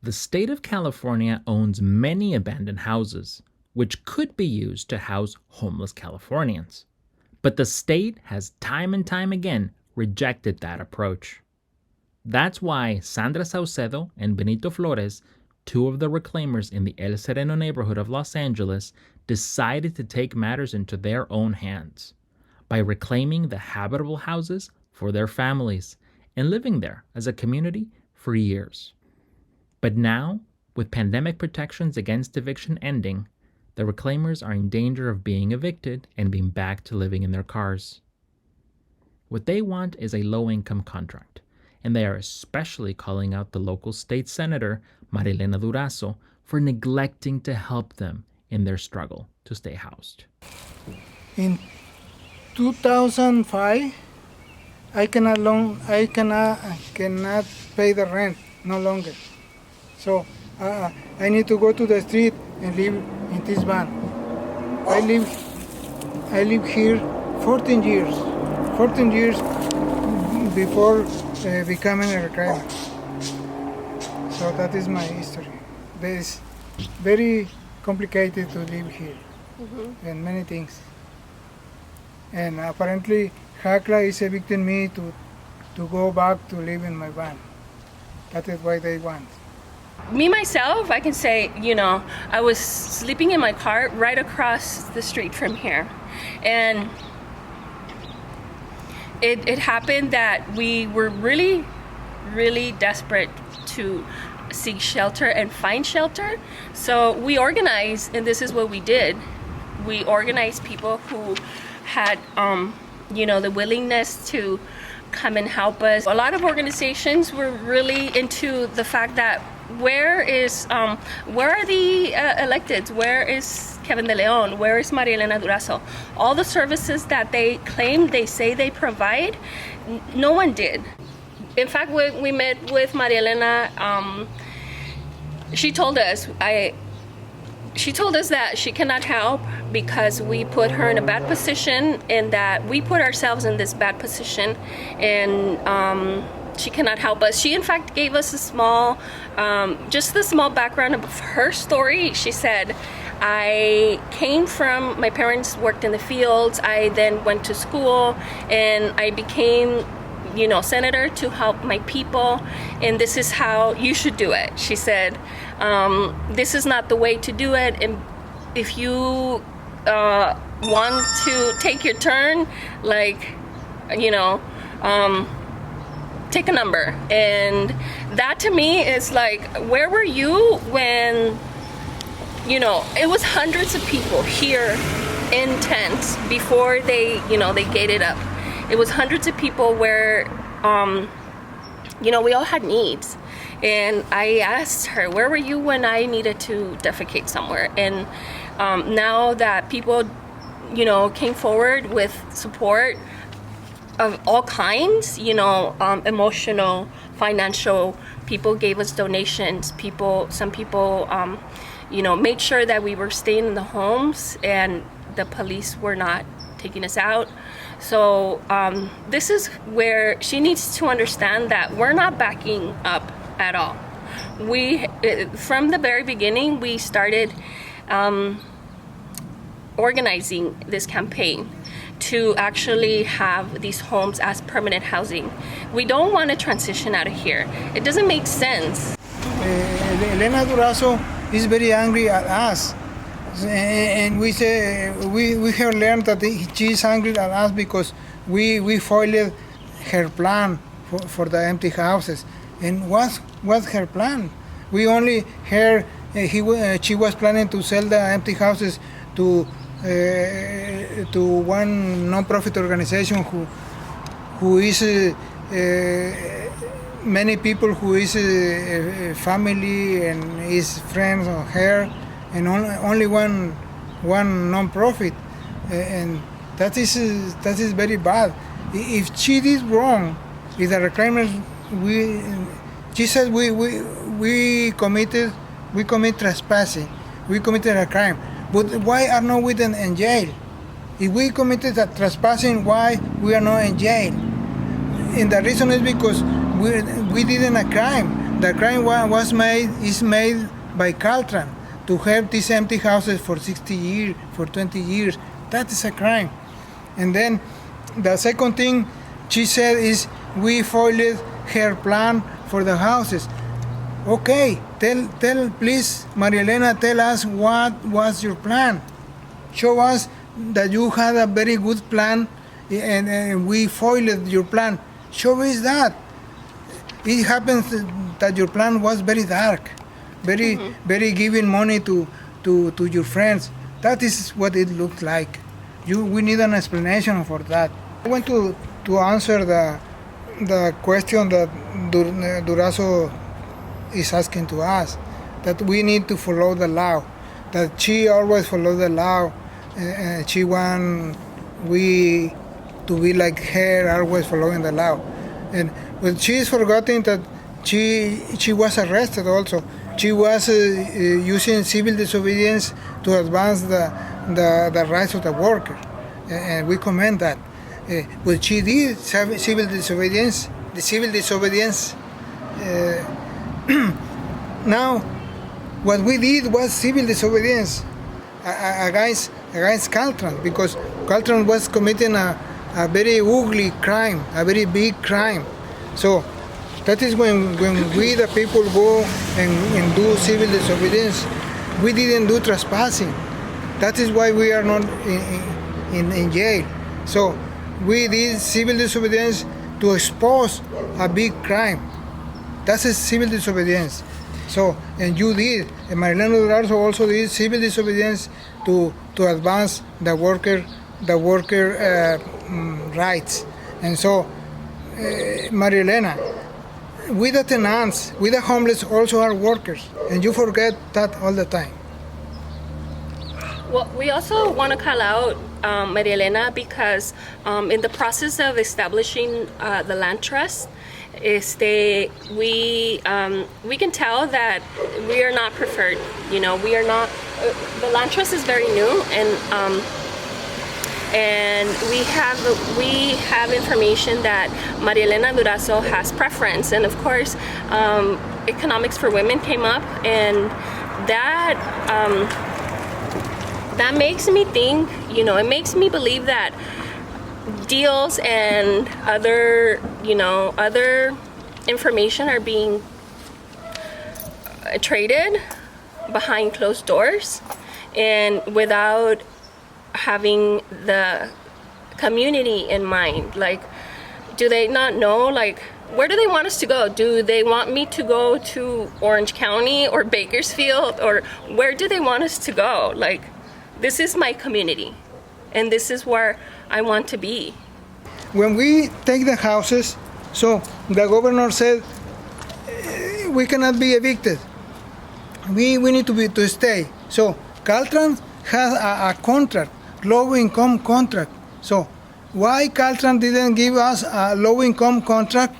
The state of California owns many abandoned houses, which could be used to house homeless Californians. But the state has time and time again rejected that approach. That's why Sandra Saucedo and Benito Flores, two of the reclaimers in the El Sereno neighborhood of Los Angeles, decided to take matters into their own hands by reclaiming the habitable houses for their families and living there as a community for years. But now, with pandemic protections against eviction ending, the reclaimers are in danger of being evicted and being back to living in their cars. What they want is a low-income contract, and they are especially calling out the local state senator, Maria Elena Durazo, for neglecting to help them in their struggle to stay housed. In 2005, I cannot pay the rent no longer. So I need to go to the street and live in this van. I live here 14 years. 14 years before becoming a reclaimer. So that is my history. It's very complicated to live here, and many things. And apparently, HACLA is evicting me to go back to live in my van. That is what they want. Me, myself, I can say, I was sleeping in my car right across the street from here. And it happened that we were really, really desperate to seek shelter and find shelter. So we organized, and this is what we did. We organized people who had, the willingness to come and help us. A lot of organizations were really into the fact that where are the electeds? Where is Kevin De Leon? Where is Maria Elena Durazo? All the services that they claim, they say they provide, no one did. In fact, when we met with Maria Elena, she told us that she cannot help because we put her in a bad position, and that we put ourselves in this bad position, and she cannot help us. She in fact gave us a small background of her story. She said, my parents worked in the fields. I then went to school and I became, senator to help my people. And this is how you should do it. She said, this is not the way to do it. And if you want to take your turn, take a number. And that to me is like, where were you when, it was hundreds of people here in tents before they gated up. It was hundreds of people where, we all had needs. And I asked her, where were you when I needed to defecate somewhere? And now that people, came forward with support of all kinds, emotional, financial, people gave us donations, some people, made sure that we were staying in the homes and the police were not taking us out. So this is where she needs to understand that we're not backing up at all. From the very beginning, we started organizing this campaign to actually have these homes as permanent housing. We don't want to transition out of here. It doesn't make sense. Elena Durazo is very angry at us. And we say we have learned that she is angry at us because we foiled her plan for the empty houses. And what's her plan? We only heard she was planning to sell the empty houses to one non-profit organization who is many people who is family and is friends of her, and only one non-profit, and that is very bad. If she did wrong, if the reclaimers, she said we commit trespassing, we committed a crime. But why are not we in jail? If we committed a trespassing, why we are not in jail? And the reason is because we didn't a crime. the crime is made by Caltran to have these empty houses for 60 years, for 20 years. That is a crime. And then the second thing she said is we foiled her plan for the houses. Okay, tell please, Maria Elena, tell us what was your plan. Show us that you had a very good plan and we foiled your plan. Show us that. It happens that your plan was very dark, very giving money to your friends. That is what it looked like. We need an explanation for that. I want to answer the question that Durazo is asking to us, that we need to follow the law, that she always follow the law, and she want we to be like her, always following the law. But she is forgetting that she was arrested also. She was using civil disobedience to advance the rights of the worker, and we commend that. But she did civil disobedience. The civil disobedience. Now, what we did was civil disobedience against Caltran, because Caltran was committing a very ugly crime, a very big crime. So that is when we, the people, go and do civil disobedience. We didn't do trespassing. That is why we are not in jail. So we did civil disobedience to expose a big crime. That's a civil disobedience. So, and you did, and Maria Elena Durazo also did civil disobedience to advance the worker rights. And so, Maria Elena, we the tenants, we the homeless also are workers, and you forget that all the time. Well, we also want to call out Maria Elena because in the process of establishing the land trust, we can tell that we are not preferred. You know, we are not. The land trust is very new, and we have information that Maria Elena Durazo has preference, and of course, economics for women came up, and that makes me think. You know, it makes me believe that deals and other information are being traded behind closed doors and without having the community in mind. Like, do they not know, like, where do they want us to go? Do they want me to go to Orange County or Bakersfield, or where do they want us to go? Like, this is my community and this is where I want to be. When we take the houses, so the governor said we cannot be evicted. We need to stay. So Caltran has a contract, low income contract. So why Caltran didn't give us a low income contract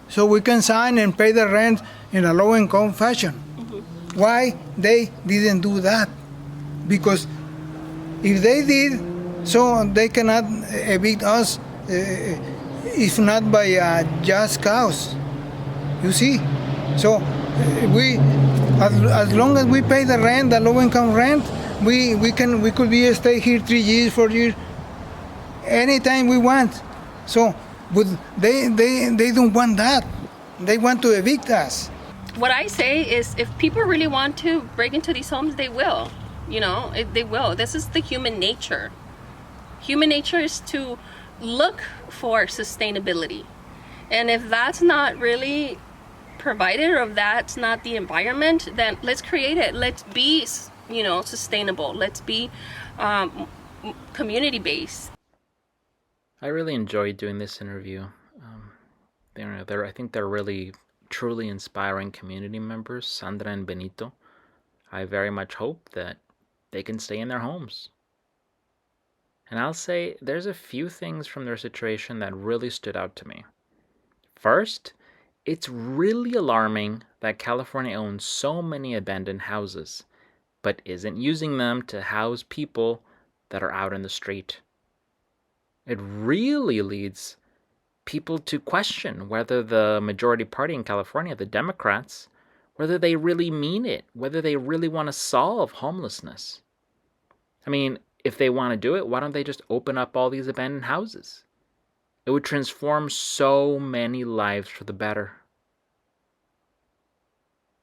so we can sign and pay the rent in a low income fashion? Mm-hmm. Why they didn't do that? Because if they did, so they cannot evict us if not by just cause. You see? So we, as long as we pay the rent, the low income rent, we could stay here 3 years, 4 years, anytime we want. So, but they don't want that. They want to evict us. What I say is, if people really want to break into these homes, they will. You know, they will. This is the human nature. Human nature is to look for sustainability. And if that's not really provided, or if that's not the environment, then let's create it. Let's be, sustainable. Let's be community-based. I really enjoyed doing this interview. I think they're really, truly inspiring community members, Sandra and Benito. I very much hope that they can stay in their homes. And I'll say there's a few things from their situation that really stood out to me. First, it's really alarming that California owns so many abandoned houses, but isn't using them to house people that are out in the street. It really leads people to question whether the majority party in California, the Democrats, whether they really mean it, whether they really want to solve homelessness. I mean, if they want to do it, why don't they just open up all these abandoned houses? It would transform so many lives for the better.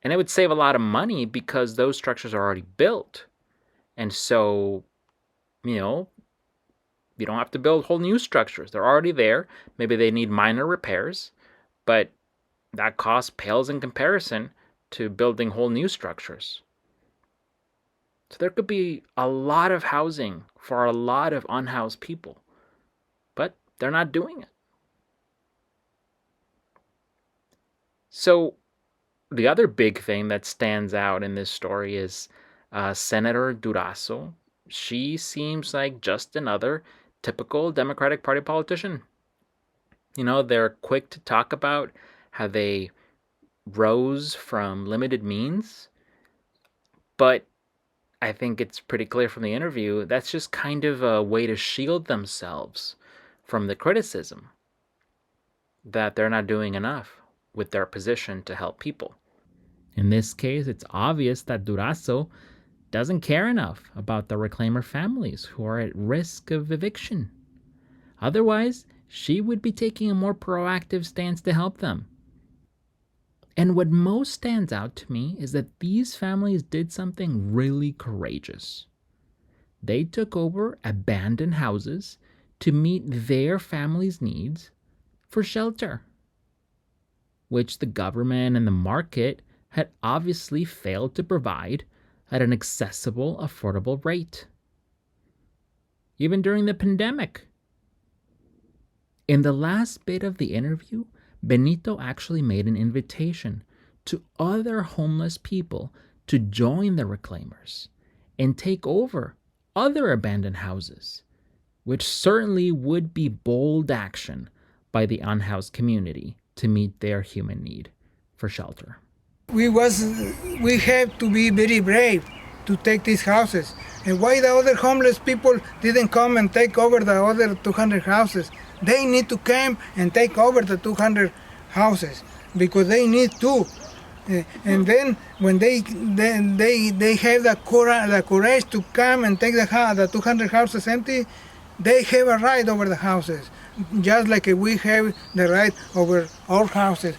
And it would save a lot of money because those structures are already built. And so, you don't have to build whole new structures. They're already there. Maybe they need minor repairs, but that cost pales in comparison to building whole new structures. So there could be a lot of housing for a lot of unhoused people, but they're not doing it. So the other big thing that stands out in this story is Senator Durazo. She seems like just another typical Democratic Party politician. They're quick to talk about how they rose from limited means, but I think it's pretty clear from the interview that's just kind of a way to shield themselves from the criticism that they're not doing enough with their position to help people. In this case, it's obvious that Durazo doesn't care enough about the reclaimer families who are at risk of eviction. Otherwise, she would be taking a more proactive stance to help them. And what most stands out to me is that these families did something really courageous. They took over abandoned houses to meet their family's needs for shelter, which the government and the market had obviously failed to provide at an accessible, affordable rate. Even during the pandemic. In the last bit of the interview, Benito actually made an invitation to other homeless people to join the reclaimers and take over other abandoned houses, which certainly would be bold action by the unhoused community to meet their human need for shelter. We have to be very brave to take these houses. And why the other homeless people didn't come and take over the other 200 houses? They need to come and take over the 200 houses because they need to. And then when they have the courage to come and take the 200 houses empty, they have a right over the houses, just like we have the right over our houses.